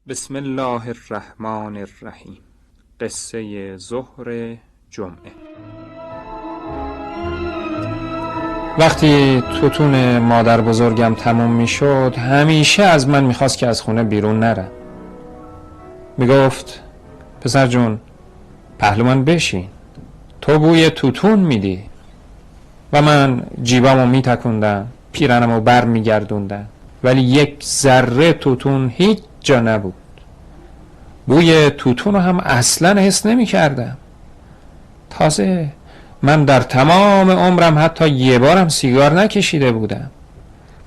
بسم الله الرحمن الرحیم. قصه ظهر جمعه. وقتی توتون مادر بزرگم تموم می شد همیشه از من میخواست که از خونه بیرون نرم. میگفت پسر جون پهلو من بشین، تو بوی توتون میدی. و من جیبامو میتکوندم، پیرنمو بر میگردوندم، ولی یک ذره توتون هیچ جا نبود. بوی توتون رو هم اصلا حس نمی کردم. تازه من در تمام عمرم حتی یه بارم سیگار نکشیده بودم.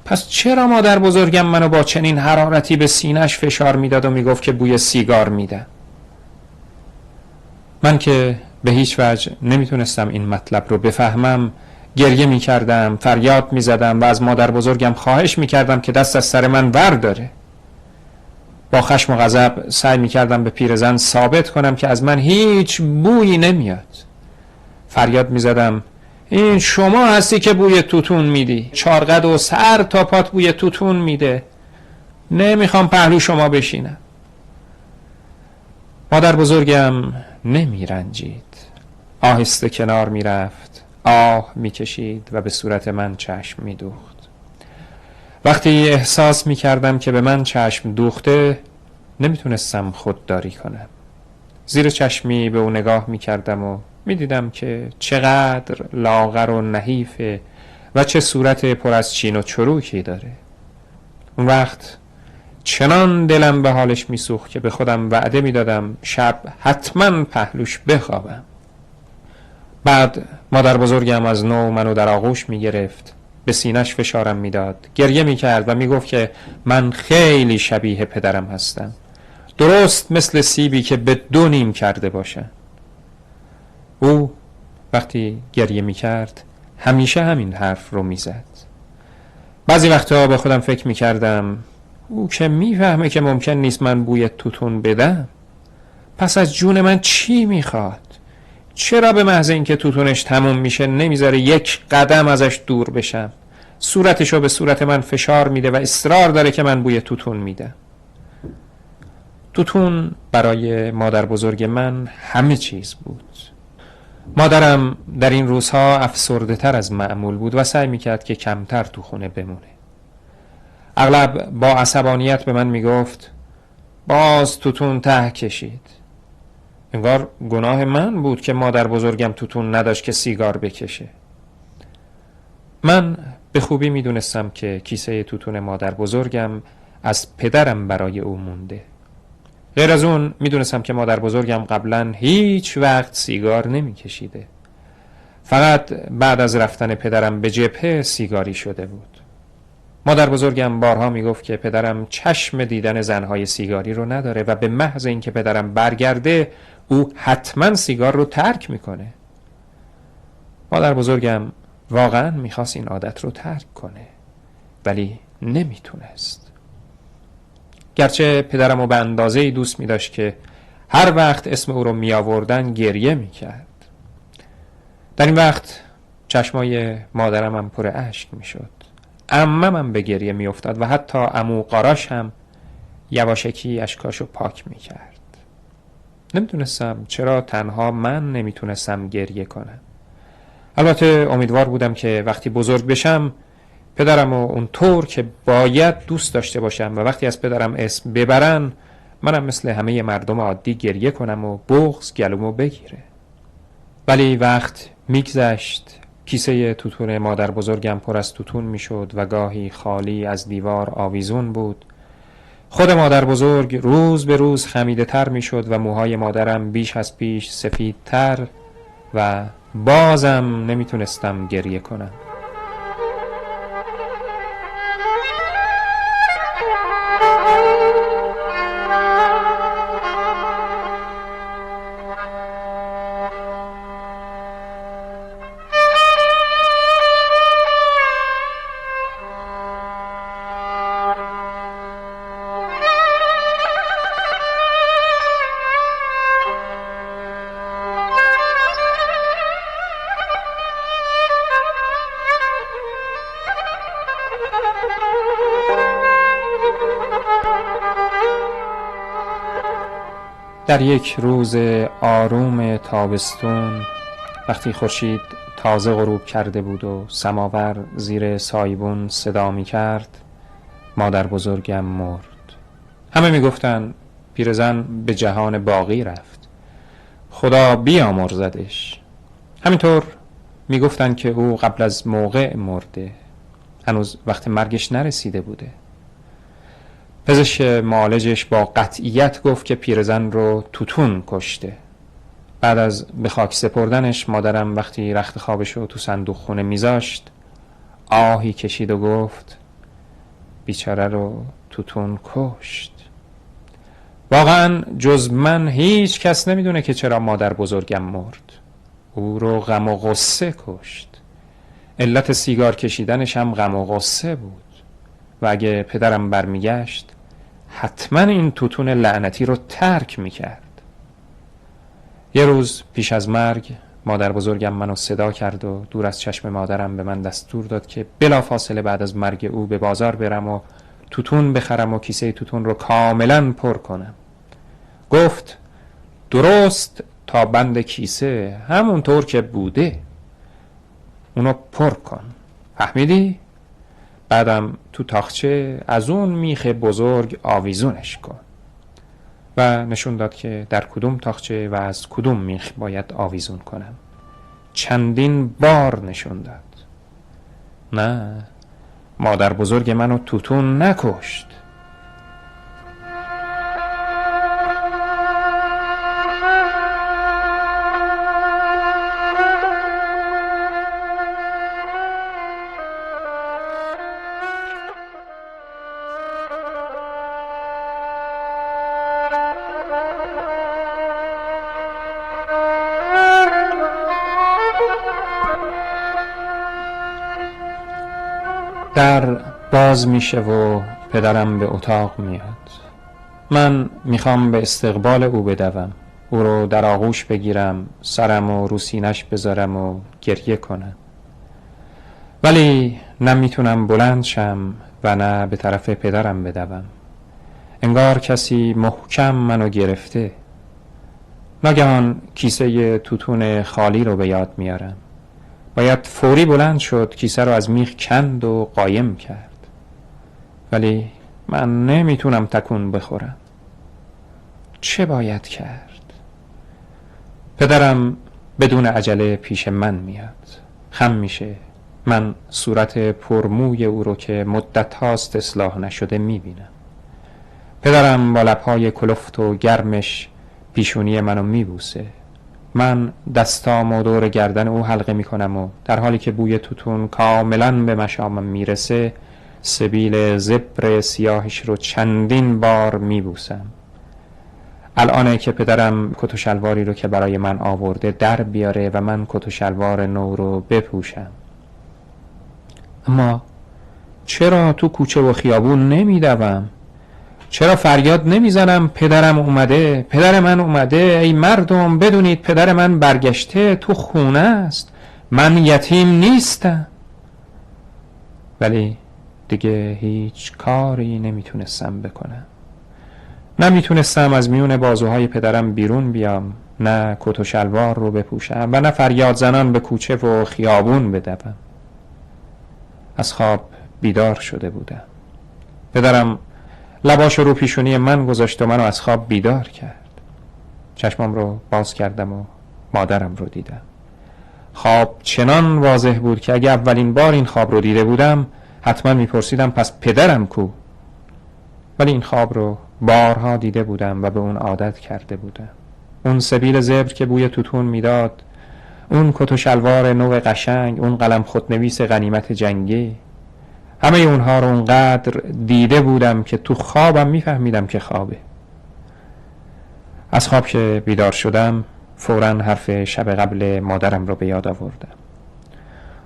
پس چرا مادر بزرگم منو با چنین حرارتی به سینه‌اش فشار میداد و میگفت که بوی سیگار میدم؟ من که به هیچ وجه نمیتونستم این مطلب رو بفهمم، گریه میکردم، فریاد میزدم و از مادر بزرگم خواهش میکردم که دست از سر من برداره. با خشم و غضب سعی میکردم به پیرزن ثابت کنم که از من هیچ بویی نمیاد. فریاد میزدم این شما هستی که بوی توتون میدی، چارقد و سر تا پات بوی توتون میده، نمیخوام پهلو شما بشینم. مادر بزرگم نمیرنجید، آهسته کنار میرفت، آه میکشید و به صورت من چشم میدوخت. وقتی احساس میکردم که به من چشم دوخته نمیتونستم خودداری کنم. زیر چشمی به او نگاه میکردم و میدیدم که چقدر لاغر و نحیفه و چه صورت پر از چین و چروکی داره. اون وقت چنان دلم به حالش میسوخت که به خودم وعده میدادم شب حتما پهلوش بخوابم. بعد مادر بزرگم از نو منو در آغوش میگرفت، به سینه‌اش فشارم میداد، گریه میکرد و میگفت که من خیلی شبیه پدرم هستم، درست مثل سیبی که به دو نیم کرده باشن. او وقتی گریه میکرد همیشه همین حرف رو میزد. بعضی وقتا به خودم فکر میکردم او که میفهمه که ممکن نیست من بوی توتون بدم، پس از جون من چی میخواد؟ چرا به محض اینکه توتونش تموم میشه نمیذاره یک قدم ازش دور بشم؟ صورتشو به صورت من فشار میده و اصرار داره که من بوی توتون میدم. توتون برای مادر بزرگ من همه چیز بود. مادرم در این روزها افسرده تر از معمول بود و سعی میکرد که کمتر تو خونه بمونه. اغلب با عصبانیت به من میگفت باز توتون ته کشید. انگار گناه من بود که مادر بزرگم توتون نداشت که سیگار بکشه. من به خوبی میدونستم که کیسه توتون مادر بزرگم از پدرم برای او مونده. غیر از اون میدونستم که مادر بزرگم قبلا هیچ وقت سیگار نمیکشیده. فقط بعد از رفتن پدرم به جبهه سیگاری شده بود. مادر بزرگم بارها میگفت که پدرم چشم دیدن زنهای سیگاری رو نداره و به محض اینکه پدرم برگرده او حتما سیگار رو ترک میکنه. مادر بزرگم واقعا میخواست این عادت رو ترک کنه ولی نمیتونست. گرچه پدرم رو به اندازه‌ای دوست میداشت که هر وقت اسم او رو میآوردن گریه میکرد. در این وقت چشمای مادرم هم پر اشک میشد. عمم هم به گریه میافتاد و حتی عمو قاراش هم یواشکی اشکاشو پاک میکرد. نمیتونستم چرا تنها من نمیتونستم گریه کنم. البته امیدوار بودم که وقتی بزرگ بشم پدرم رو اون طور که باید دوست داشته باشم و وقتی از پدرم اسم ببرن منم مثل همه مردم عادی گریه کنم و بغض گلومو بگیره. ولی وقت میگذشت، کیسه توتون مادر بزرگم پر از توتون میشد و گاهی خالی از دیوار آویزون بود. خود مادر بزرگ روز به روز خمیده تر میشد و موهای مادرم بیش از پیش سفیدتر و بازم نمیتونستم گریه کنم. در یک روز آروم تابستون، وقتی خورشید تازه غروب کرده بود و سماور زیر سایبون صدا می کرد، مادر بزرگم مرد. همه می گفتن پیرزن به جهان باقی رفت، خدا بیامرزدش. همینطور می گفتن که او قبل از موقع مرده، هنوز وقت مرگش نرسیده بوده. پزشک معالجش با قطعیت گفت که پیرزن رو توتون کشته. بعد از به خاک سپردنش مادرم وقتی رخت خوابش رو تو صندوق خونه میذاشت آهی کشید و گفت بیچاره رو توتون کشت. واقعا جز من هیچ کس نمیدونه که چرا مادر بزرگم مرد. او رو غم و غصه کشت. علت سیگار کشیدنش هم غم و غصه بود و اگه پدرم برمیگشت حتما این توتون لعنتی رو ترک میکرد. یه روز پیش از مرگ مادر بزرگم منو صدا کرد و دور از چشم مادرم به من دستور داد که بلافاصله بعد از مرگ او به بازار برم و توتون بخرم و کیسه توتون رو کاملا پر کنم. گفت درست تا بند کیسه همونطور که بوده اونو پر کن، فهمیدی؟ بعدم تو تاخچه از اون میخ بزرگ آویزونش کن. و نشون داد که در کدوم تاخچه و از کدوم میخ باید آویزون کنم. چندین بار نشون داد. نه، مادر بزرگ منو توتون نکشت. در باز میشه و پدرم به اتاق میاد. من میخوام به استقبال او بدوم، او رو در آغوش بگیرم، سرم و رو سینش بذارم و گریه کنم. ولی نه میتونم بلند شم و نه به طرف پدرم بدوم. انگار کسی محکم منو گرفته. ناگهان کیسه توتون خالی رو به یاد میارم. باید فوری بلند شد، کیسه رو از میخ کند و قایم کرد. ولی من نمیتونم تکون بخورم. چه باید کرد؟ پدرم بدون عجله پیش من میاد. خم میشه. من صورت پرموی او رو که مدت هاست اصلاح نشده میبینم. پدرم با لبهای کلفت و گرمش پیشونی منو میبوسه. من دستامو دور گردن او حلقه میکنم و در حالی که بوی توتون کاملا به مشامم میرسه سبیل زبر سیاهش رو چندین بار میبوسم. الانه که پدرم کت و شلواری رو که برای من آورده در بیاره و من کت و شلوار نو رو بپوشم. اما چرا تو کوچه و خیابون نمیدوم؟ چرا فریاد نمیزنم پدرم اومده، پدر من اومده، ای مردم بدونید پدر من برگشته، تو خونه است، من یتیم نیستم. ولی دیگه هیچ کاری نمیتونستم بکنم. نمیتونستم از میون بازوهای پدرم بیرون بیام، نه کت و شلوار رو بپوشم و نه فریاد زنان به کوچه و خیابون بدوم. از خواب بیدار شده بودم. پدرم لباش رو پیشونی من گذاشت و منو از خواب بیدار کرد. چشمم رو باز کردم و مادرم رو دیدم. خواب چنان واضح بود که اگه اولین بار این خواب رو دیده بودم حتما میپرسیدم پس پدرم کو؟ ولی این خواب رو بارها دیده بودم و به اون عادت کرده بودم. اون سبیل زبر که بوی توتون میداد، اون کت و شلوار نو قشنگ، اون قلم خودنویس غنیمت جنگی، همه اونها رو اونقدر دیده بودم که تو خوابم میفهمیدم که خوابه. از خواب که بیدار شدم فوراً حرف شب قبل مادرم رو به یاد آوردم.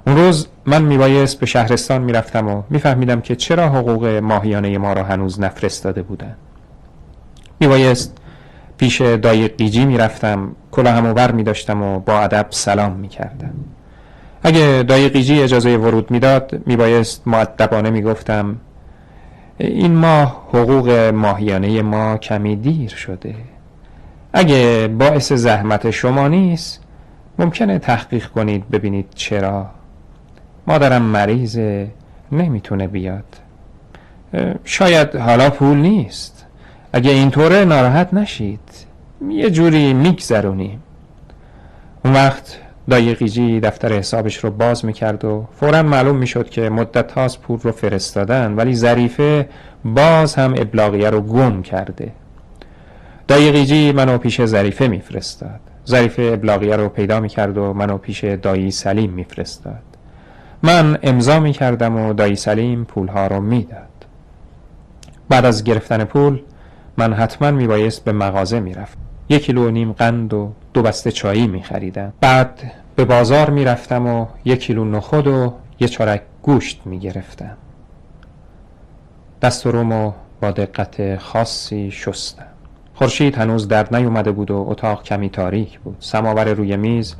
اون روز من میبایست به شهرستان میرفتم و میفهمیدم که چرا حقوق ماهیانه ما رو هنوز نفرستاده بودن. میبایست پیش دایی قیجی میرفتم، کلاهمو بر میداشتم و با ادب سلام میکردم. اگه دایی قیجی اجازه ورود میداد میبایست مؤدبانه میگفتم این ماه حقوق ماهیانه ما کمی دیر شده. اگه باعث زحمت شما نیست ممکنه تحقیق کنید ببینید چرا. مادرم مریضه، نمیتونه بیاد. شاید حالا پول نیست. اگه اینطوره ناراحت نشید، یه جوری میگذرونیم. اون وقت دایی قیجی دفتر حسابش رو باز میکرد و فوراً معلوم میشد که مدت هاست پول رو فرستادن، ولی ظریفه باز هم ابلاغیه رو گم کرده. دایی قیجی منو پیش ظریفه میفرستاد. ظریفه ابلاغیه رو پیدا میکرد و منو پیش دایی سلیم میفرستاد. من امضا میکردم و دایی سلیم پولها رو میداد. بعد از گرفتن پول من حتما میبایست به مغازه میرفت. 1.5 کیلو قند و 2 بسته چایی میخریدم. بعد به بازار میرفتم و 1 کیلو نخود و 1 چارک گوشت میگرفتم. دست و رومو با دقت خاصی شستم. خورشید هنوز در نیومده بود و اتاق کمی تاریک بود. سماور روی میز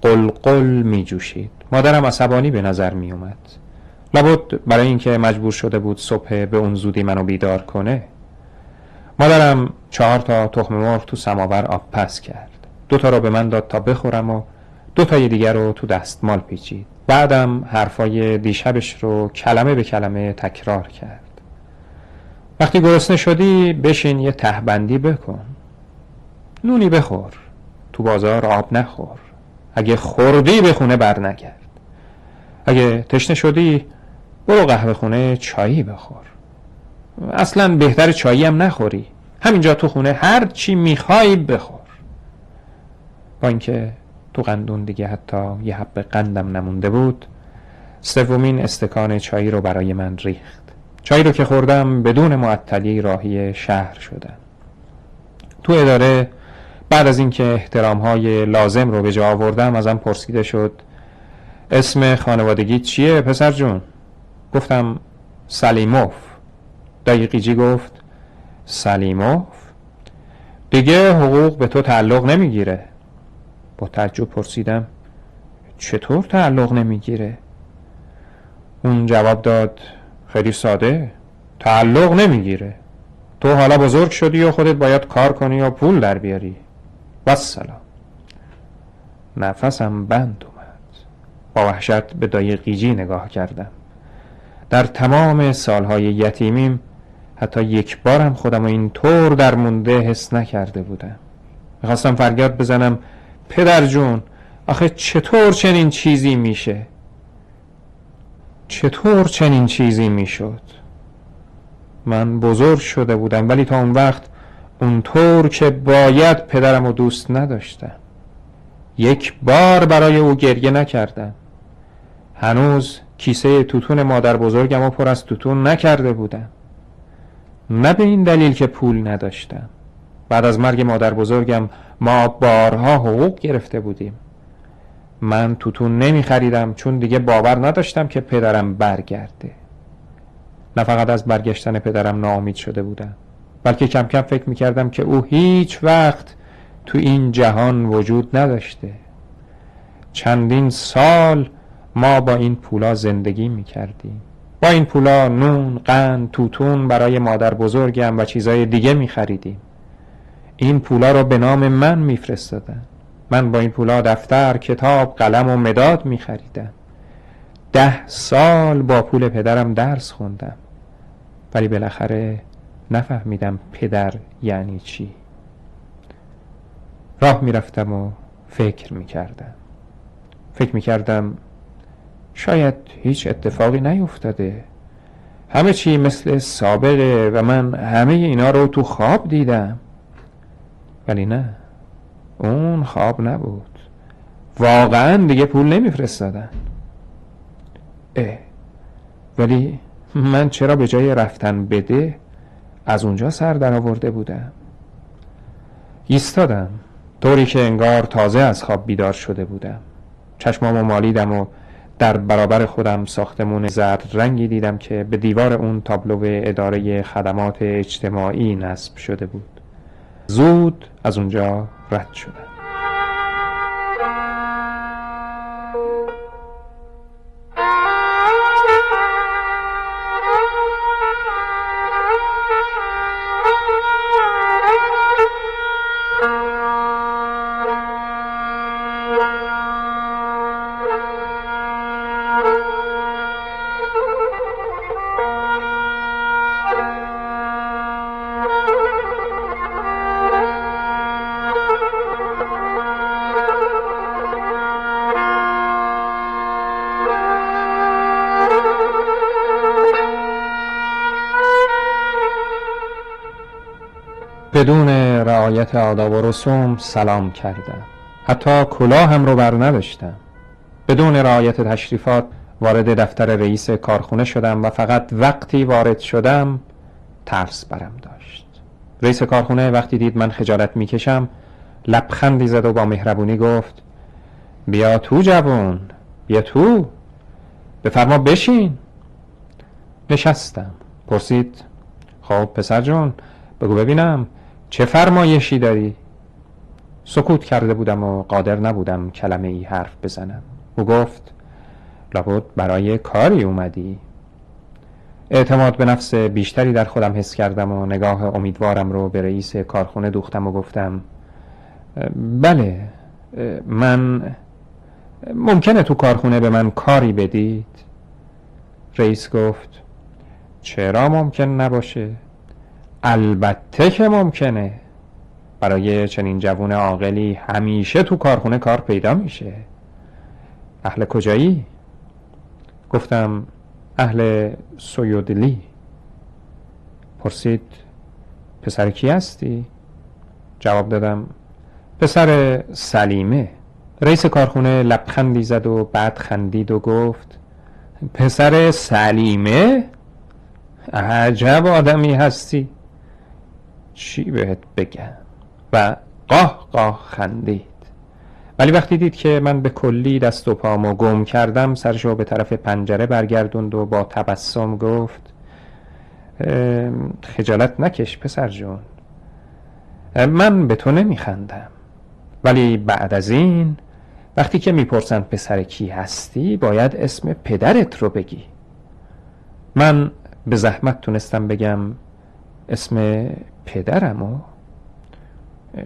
قلقل می جوشید. مادرم عصبانی به نظر می اومد. لابد برای اینکه مجبور شده بود صبح به اون زودی منو بیدار کنه. مادرم 4 تا تخم مرغ تو سماور آب پس کرد. 2 تا رو به من داد تا بخورم و 2 تای دیگر رو تو دستمال پیچید. بعدم حرفای دیشبش رو کلمه به کلمه تکرار کرد. وقتی گرسنه شدی بشین یه تهبندی بکن. نونی بخور. تو بازار آب نخور. اگه خوردی به خونه بر نگرد. اگه تشنه شدی برو قهوه خونه چایی بخور. اصلا بهتر چایی هم نخوری. همینجا تو خونه هر چی میخوای بخور. با اینکه تو قندون دیگه حتی یه حب قندم نمونده بود، 3مین استکان چایی رو برای من ریخت. چایی رو که خوردم بدون معطلی راهی شهر شدم. تو اداره بعد از اینکه احترام‌های لازم رو به جا آوردم ازم پرسیده شد اسم خانوادگی چیه پسر جون؟ گفتم سلیموف. دایی قیجی گفت سلیموف؟ دیگه حقوق به تو تعلق نمیگیره. با تعجب پرسیدم چطور تعلق نمیگیره؟ اون جواب داد خیلی ساده، تعلق نمیگیره. تو حالا بزرگ شدی و خودت باید کار کنی و پول در بیاری. والسلام. نفسم بند اومد. با وحشت به دایی قیجی نگاه کردم. در تمام سالهای یتیمیم حتی یک بارم خودم این طور در مونده حس نکرده بودم. میخواستم فریاد بزنم پدر جون آخه چطور چنین چیزی میشه؟ چطور چنین چیزی میشد؟ من بزرگ شده بودم ولی تا اون وقت اونطور که باید پدرم رو دوست نداشتم. یک بار برای او گریه نکردم. هنوز کیسه توتون مادر بزرگم رو پر از توتون نکرده بودم. نه به این دلیل که پول نداشتم. بعد از مرگ مادر بزرگم ما بارها حقوق گرفته بودیم. من توتون نمی خریدم چون دیگه باور نداشتم که پدرم برگرده. نه فقط از برگشتن پدرم ناامید شده بودم، بلکه کم کم فکر می کردم که او هیچ وقت تو این جهان وجود نداشته. چندین سال ما با این پولا زندگی می کردیم. با این پولا نون، قند، توتون برای مادر بزرگم و چیزای دیگه می خریدیم. این پولا رو به نام من می فرستادن. من با این پولا دفتر، کتاب، قلم و مداد می خریدم. 10 سال با پول پدرم درس خوندم. ولی بالاخره نفهمیدم پدر یعنی چی. راه می رفتم و فکر می کردم. فکر می کردم شاید هیچ اتفاقی نیفتاده. همه چی مثل سابقه و من همه اینا رو تو خواب دیدم. ولی نه، اون خواب نبود. واقعا دیگه پول نمیفرستادن. ولی من چرا به جای رفتن بده از اونجا سر در آورده بودم؟ ایستادم طوری که انگار تازه از خواب بیدار شده بودم. چشمامو مالیدم و در برابر خودم ساختمون زرد رنگی دیدم که به دیوار اون تابلو اداره خدمات اجتماعی نصب شده بود. زود از اونجا رد شدم. بدون رعایت آداب و رسوم سلام کردم. حتی کلاهم رو بر نداشتم. بدون رعایت تشریفات وارد دفتر رئیس کارخونه شدم و فقط وقتی وارد شدم ترس برم داشت. رئیس کارخونه وقتی دید من خجالت میکشم لبخندی زد و با مهربونی گفت بیا تو جوان، بیا تو، بفرما بشین. نشستم. پرسید خب پسر جون بگو ببینم چه فرمایشی داری؟ سکوت کرده بودم و قادر نبودم کلمه ای حرف بزنم. او گفت لابد برای کاری اومدی؟ اعتماد به نفس بیشتری در خودم حس کردم و نگاه امیدوارم رو به رئیس کارخونه دوختم و گفتم بله، من ممکنه تو کارخونه به من کاری بدید؟ رئیس گفت چرا ممکن نباشه؟ البته که ممکنه. برای چنین جوون عاقلی همیشه تو کارخونه کار پیدا میشه. اهل کجایی؟ گفتم اهل سویودلی. پرسید پسر کی هستی؟ جواب دادم پسر سلیمه. رئیس کارخونه لبخندی زد و بعد خندید و گفت پسر سلیمه؟ عجب آدمی هستی. چی بهت بگم؟ و قاه قاه خندید. ولی وقتی دید که من به کلی دست و پامو گم کردم سرشو به طرف پنجره برگردوند و با تبسم گفت خجالت نکش پسر جون، من به تو نمیخندم، ولی بعد از این وقتی که میپرسن پسر کی هستی باید اسم پدرت رو بگی. من به زحمت تونستم بگم اسم پدرمو؟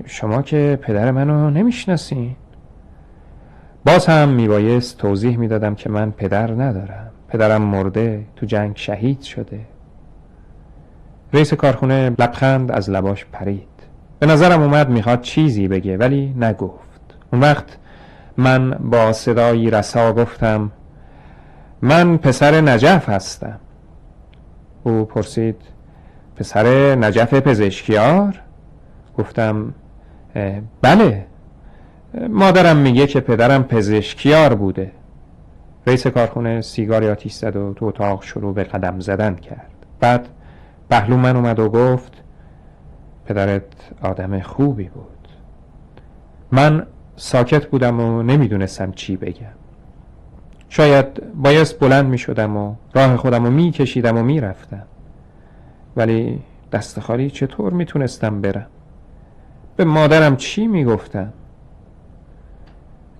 شما که پدر منو نمیشناسین. باز هم میبایست توضیح میدادم که من پدر ندارم. پدرم مرده، تو جنگ شهید شده. رئیس کارخونه لبخند از لباش پرید. به نظرم اومد میخواد چیزی بگه ولی نگفت. اون وقت من با صدایی رسا گفتم من پسر نجف هستم. او پرسید پسر نجف پزشکیار؟ گفتم بله، مادرم میگه که پدرم پزشکیار بوده. رئیس کارخونه سیگاری آتیش زد و تو اتاق شروع به قدم زدن کرد. بعد پهلو من اومد و گفت پدرت آدم خوبی بود. من ساکت بودم و نمیدونستم چی بگم. شاید بایست بلند میشدم و راه خودم رو میکشیدم و میرفتم، ولی دست خالی چطور میتونستم برم؟ به مادرم چی میگفتم؟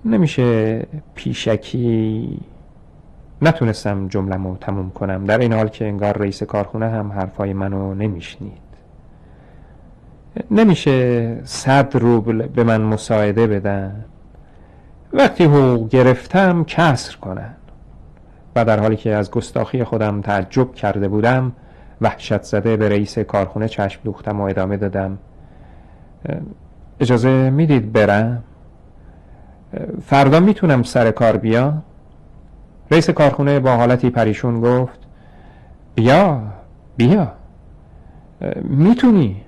نمیشه پیشکی. نتونستم جمله‌مو تموم کنم، در این حال که انگار رئیس کارخونه هم حرفای منو نمیشنید. نمیشه 100 روبل به من مساعده بدن، وقتی حقوق گرفتم کسر کنن. و در حالی که از گستاخی خودم تعجب کرده بودم وحشت زده به رئیس کارخونه چشم دوختم و ادامه دادم اجازه میدید برم؟ فردا میتونم سر کار بیام؟ رئیس کارخونه با حالتی پریشون گفت بیا میتونی.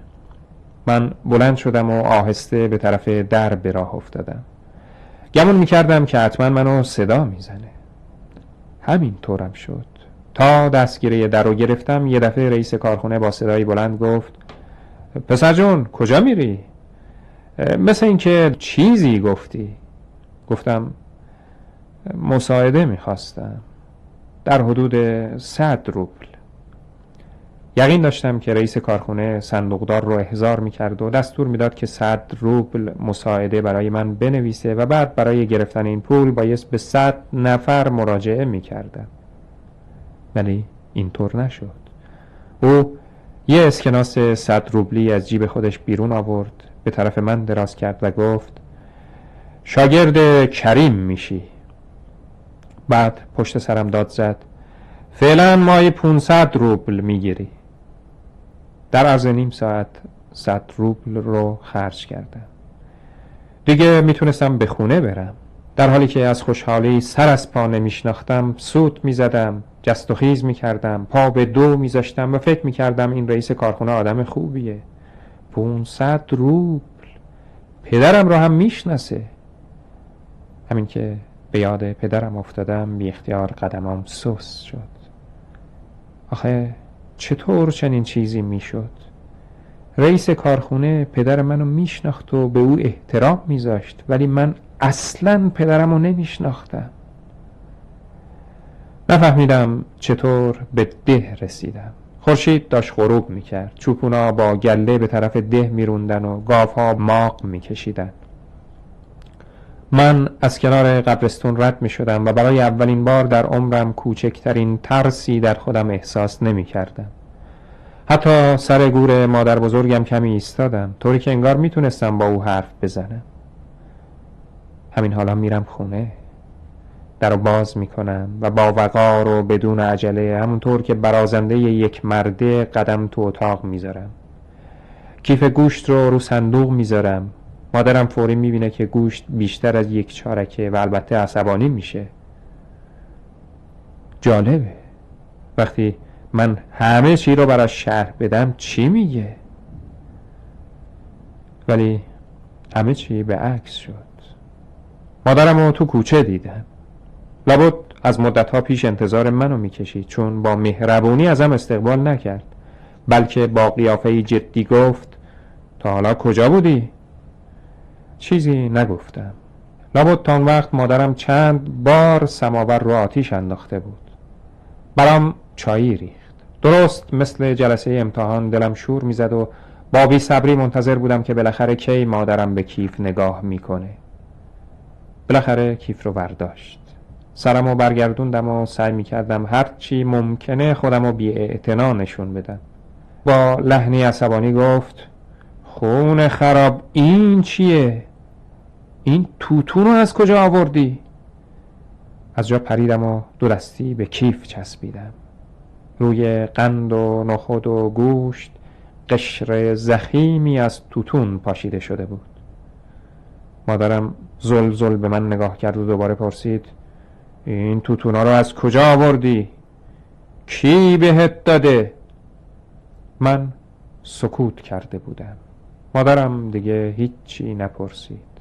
من بلند شدم و آهسته به طرف در به راه افتادم. گمان میکردم که حتما منو صدا میزنه. همین طورم شد. تا دستگیره در رو گرفتم یه دفعه رئیس کارخونه با صدایی بلند گفت پسر جون کجا میری؟ مثل این که چیزی گفتی. گفتم مساعده میخواستم در حدود 100 روبل. یقین داشتم که رئیس کارخونه صندوقدار رو احضار میکرد و دستور میداد که 100 روبل مساعده برای من بنویسه و بعد برای گرفتن این پول بایست به 100 نفر مراجعه میکردم. ولی اینطور نشد. او یه اسکناس 100 روبلی از جیب خودش بیرون آورد، به طرف من دراز کرد و گفت شاگرد کریم میشی. بعد پشت سرم داد زد فعلا مای 500 روبل میگیری. در عرض نیم ساعت 100 روبل رو خرج کردم. دیگه میتونستم به خونه برم. در حالی که از خوشحالی سر از پا نمیشناختم سوت میزدم، جست و خیز میکردم، پا به دو میذاشتم و فکر میکردم این رئیس کارخونه آدم خوبیه. 500 روبل. پدرم رو هم میشناسه. همین که به یاد پدرم افتادم بی اختیار قدمام سست شد. آخه چطور چنین چیزی میشد؟ رئیس کارخونه پدر منو میشناخت و به او احترام میذاشت، ولی من اصلاً پدرم رو نمیشناختم. نفهمیدم چطور به ده رسیدم. خورشید داشت غروب میکرد. چوپونا با گله به طرف ده میروندن و گاوها ماغ میکشیدن. من از کنار قبرستون رد میشدم و برای اولین بار در عمرم کوچکترین ترسی در خودم احساس نمیکردم. حتی سر گور مادر بزرگم کمی ایستادم، طوری که انگار میتونستم با او حرف بزنم. همین حالا میرم خونه، در رو باز میکنم و با وقار و بدون عجله، همونطور که برازنده یک مرده قدم تو اتاق میذارم. کیف گوشت رو صندوق میذارم. مادرم فوری میبینه که گوشت بیشتر از 1 چارکه و البته عصبانی میشه. جالبه، وقتی من همه چی رو براش شرح بدم چی میگه؟ ولی همه چی به عکس شد. مادرم رو تو کوچه دیدم. لابد از مدتها پیش انتظار منو میکشید، چون با مهربونی ازم استقبال نکرد، بلکه با قیافه جدی گفت تا حالا کجا بودی؟ چیزی نگفتم. لابد تا اون وقت مادرم چند بار سماور رو آتیش انداخته بود. برام چایی ریخت. درست مثل جلسه امتحان دلم شور میزد و با بی صبری منتظر بودم که بالاخره کی مادرم به کیف نگاه میکنه. بالاخره کیف رو برداشت. سرمو برگردوندم و سعی میکردم هرچی ممکنه خودمو بی‌اعتنا نشون بدم. با لحنی عصبانی گفت خون خراب، این چیه؟ این توتون رو از کجا آوردی؟ از جا پریدم و 2 دستی به کیف چسبیدم. روی قند و نخود و گوشت قشر ضخیمی از توتون پاشیده شده بود. مادرم زل به من نگاه کرد و دوباره پرسید این توتونا رو از کجا آوردی؟ کی بهت داده؟ من سکوت کرده بودم. مادرم دیگه هیچی نپرسید.